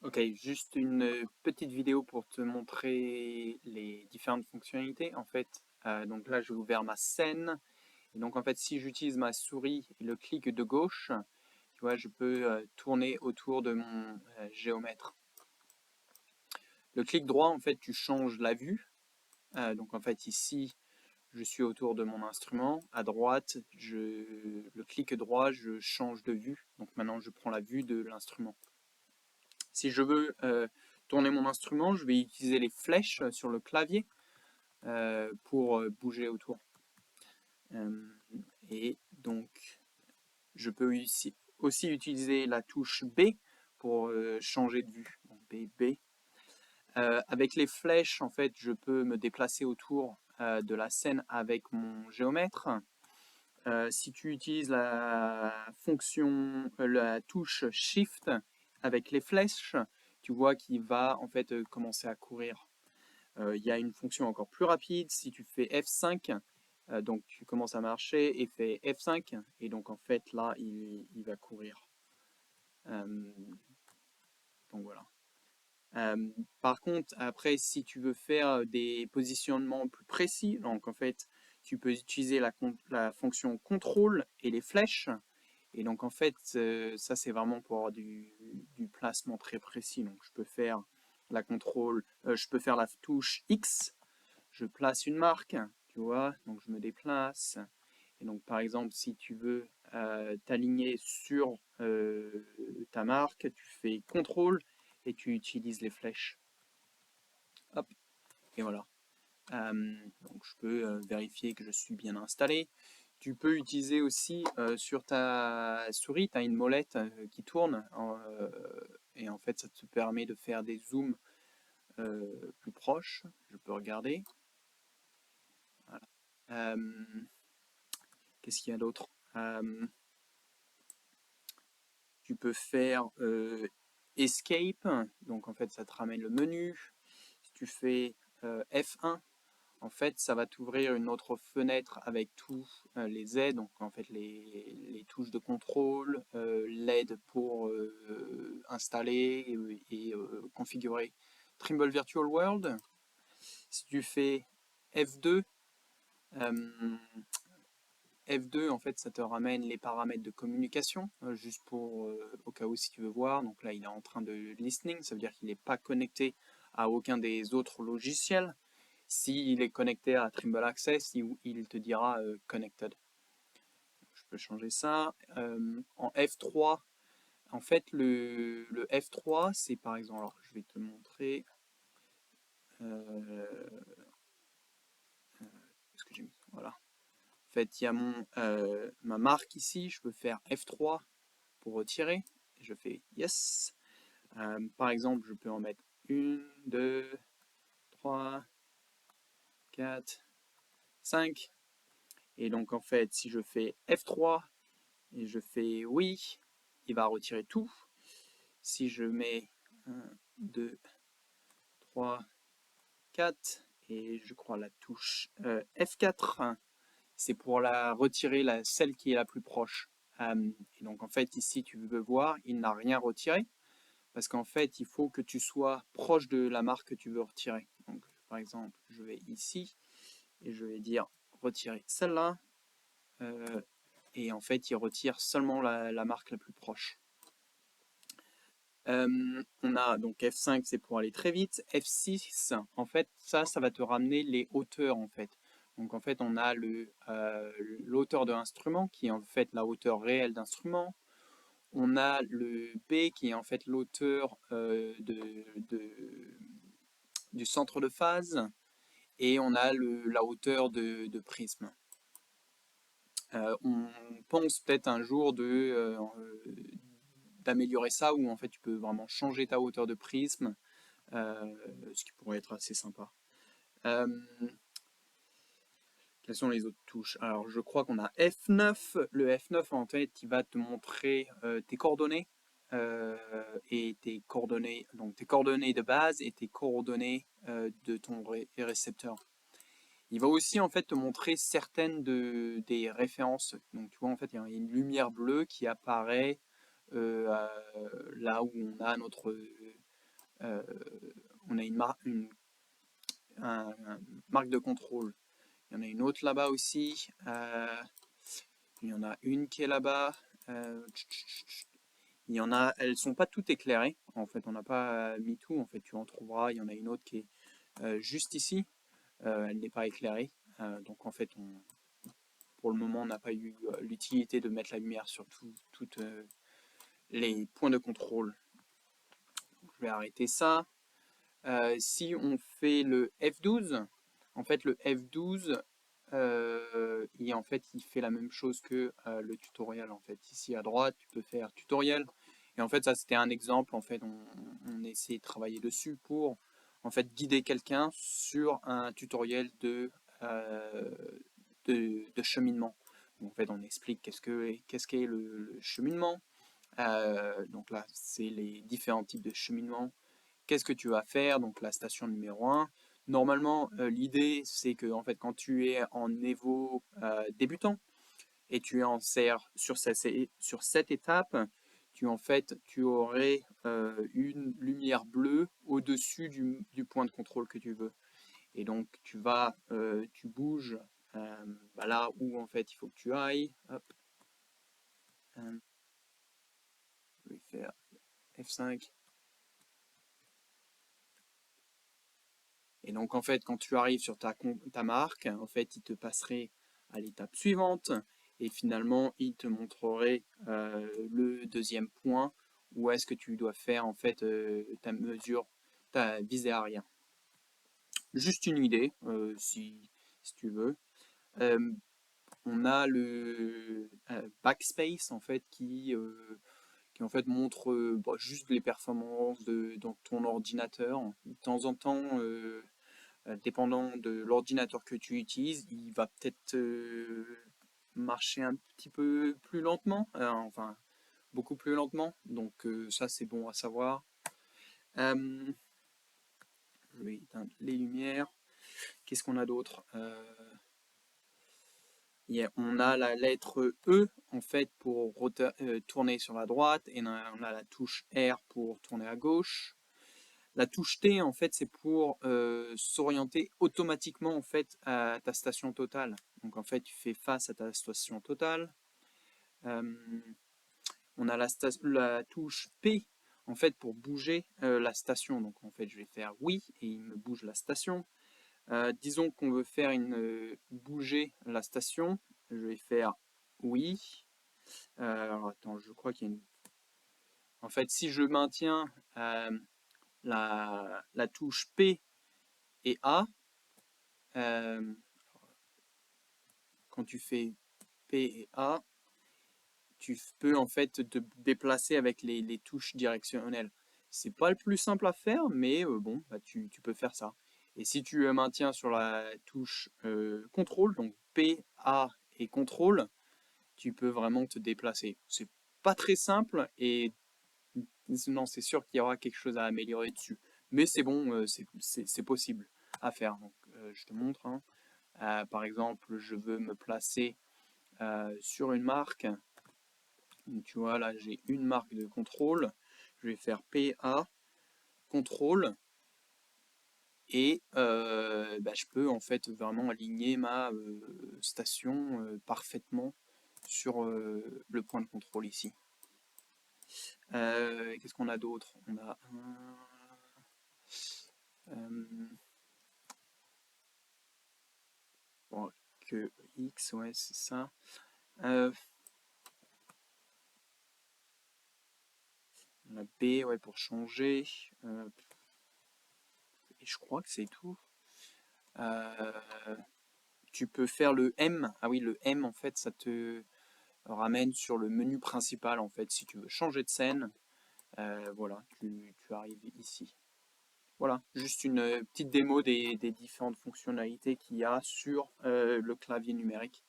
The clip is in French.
Ok, juste une petite vidéo pour te montrer les différentes fonctionnalités. En fait, donc là, j'ai ouvert ma scène. Et donc, en fait, si j'utilise ma souris et le clic de gauche, tu vois, je peux tourner autour de mon géomètre. Le clic droit, en fait, tu changes la vue. Donc, en fait, ici, je suis autour de mon instrument. À droite, le clic droit, je change de vue. Donc, maintenant, je prends la vue de l'instrument. Si je veux tourner mon instrument, je vais utiliser les flèches sur le clavier pour bouger autour. Et donc, je peux aussi utiliser la touche B pour changer de vue. Donc, B, B. Avec les flèches, en fait, je peux me déplacer autour de la scène avec mon géomètre. Si tu utilises la fonction, la touche Shift avec les flèches, tu vois qu'il va en fait commencer à courir. Il y a une fonction encore plus rapide. Si tu fais F5, donc tu commences à marcher et fais F5, et donc en fait là il va courir. Donc voilà. Par contre, après, si tu veux faire des positionnements plus précis, donc en fait, tu peux utiliser la fonction contrôle et les flèches. Et donc en fait, ça c'est vraiment pour avoir du placement très précis. Donc je peux faire la contrôle, je peux faire la touche X, je place une marque, tu vois, donc je me déplace. Et donc par exemple, si tu veux t'aligner sur ta marque, tu fais contrôle et tu utilises les flèches. Hop, et voilà. Donc je peux vérifier que je suis bien installé. Tu peux utiliser aussi sur ta souris, tu as une molette qui tourne et en fait ça te permet de faire des zooms plus proches. Je peux regarder. Voilà. Qu'est-ce qu'il y a d'autre? Tu peux faire Escape, donc en fait ça te ramène le menu. Si tu fais F1, en fait, ça va t'ouvrir une autre fenêtre avec tous les aides, donc en fait les touches de contrôle, l'aide pour installer et configurer Trimble Virtual World. Si tu fais F2, F2 en fait ça te ramène les paramètres de communication, juste pour au cas où si tu veux voir. Donc là il est en train de listening, ça veut dire qu'il n'est pas connecté à aucun des autres logiciels. S'il est connecté à Trimble Access, il te dira Connected. Je peux changer ça. En F3, en fait, le F3, c'est par exemple, alors je vais te montrer. Ce que j'ai mis. Voilà. En fait, il y a ma marque ici. Je peux faire F3 pour retirer. Je fais Yes. Par exemple, je peux en mettre 1, 2, 3, 4, 5. Et donc, en fait, si je fais F3, et je fais oui, il va retirer tout. Si je mets 1, 2, 3, 4, et je crois la touche F4, c'est pour la retirer celle qui est la plus proche. Et donc en fait ici tu veux voir, il n'a rien retiré, parce qu'en fait il faut que tu sois proche de la marque que tu veux retirer. Donc par exemple je vais ici, et je vais dire retirer celle-là, et en fait il retire seulement la marque la plus proche. On a donc F5, c'est pour aller très vite. F6, en fait, ça va te ramener les hauteurs, en fait. Donc, en fait, on a l'hauteur de l'instrument, qui est en fait la hauteur réelle d'instrument. On a le B, qui est en fait l'hauteur du centre de phase. Et on a la hauteur de prisme. On pense peut-être un jour d'améliorer ça, où en fait tu peux vraiment changer ta hauteur de prisme, ce qui pourrait être assez sympa. Quelles sont les autres touches? Alors je crois qu'on a F9. Le F9 en fait il va te montrer tes coordonnées et tes coordonnées, donc tes coordonnées de base et tes coordonnées de ton récepteur. Il va aussi en fait te montrer certaines des références. Donc tu vois en fait il y a une lumière bleue qui apparaît là où on a on a un marque de contrôle. Il y en a une autre là-bas aussi. Il y en a une qui est là-bas. Il y en a, elles sont pas toutes éclairées. En fait, on n'a pas mis tout. En fait, tu en trouveras. Il y en a une autre qui est juste ici. Elle n'est pas éclairée. Donc en fait, pour le moment, on n'a pas eu l'utilité de mettre la lumière sur toutes les points de contrôle. Je vais arrêter ça. Si on fait le F12, en fait le F12, en fait, il fait la même chose que le tutoriel. En fait, ici à droite, tu peux faire tutoriel. Et en fait, ça c'était un exemple. En fait, on essaie de travailler dessus pour en fait guider quelqu'un sur un tutoriel de cheminement. Donc, en fait, on explique qu'est-ce qu'est le cheminement. Donc là, c'est les différents types de cheminement. Qu'est-ce que tu vas faire? Donc la station numéro 1. Normalement, l'idée, c'est que en fait, quand tu es en niveau débutant et tu es en serre sur cette étape, tu aurais une lumière bleue au-dessus du point de contrôle que tu veux. Et donc, tu bouges là où en fait il faut que tu ailles. Hop. Je vais faire F5. Et donc, en fait, quand tu arrives sur ta marque, en fait, il te passerait à l'étape suivante. Et finalement, il te montrerait le deuxième point où est-ce que tu dois faire, en fait, ta visée arrière. Juste une idée, si tu veux. Euh, on a le backspace, en fait, qui en fait montre juste les performances dans ton ordinateur. De temps en temps, dépendant de l'ordinateur que tu utilises, il va peut-être marcher un petit peu plus lentement, enfin beaucoup plus lentement. Donc ça c'est bon à savoir. Je vais éteindre les lumières. Qu'est-ce qu'on a d'autre? On a la lettre E en fait pour tourner sur la droite et on a la touche R pour tourner à gauche. La touche T, en fait, c'est pour s'orienter automatiquement en fait à ta station totale. Donc en fait, tu fais face à ta station totale. On a la touche P en fait pour bouger la station. Donc en fait, je vais faire oui et il me bouge la station. Disons qu'on veut faire bouger la station. Je vais faire oui. Alors attends, je crois qu'il y a une. En fait, si je maintiens la touche P et A, quand tu fais P et A, tu peux en fait te déplacer avec les touches directionnelles. C'est pas le plus simple à faire, mais bon, bah, tu peux faire ça. Et si tu maintiens sur la touche contrôle, donc P, A et contrôle, tu peux vraiment te déplacer. C'est pas très simple et non, c'est sûr qu'il y aura quelque chose à améliorer dessus. Mais c'est bon, c'est possible à faire. Donc, je te montre. Hein. Par exemple, je veux me placer sur une marque. Donc, tu vois, là, j'ai une marque de contrôle. Je vais faire PA, contrôle. Et je peux en fait vraiment aligner ma station parfaitement sur le point de contrôle ici. Qu'est-ce qu'on a d'autre? On a bon, que X, ouais, c'est ça. On a B, ouais, pour changer. Et je crois que c'est tout. Tu peux faire le M. Ah oui, le M, en fait, ça te ramène sur le menu principal, en fait. Si tu veux changer de scène, voilà, tu arrives ici. Voilà, juste une petite démo des différentes fonctionnalités qu'il y a sur le clavier numérique.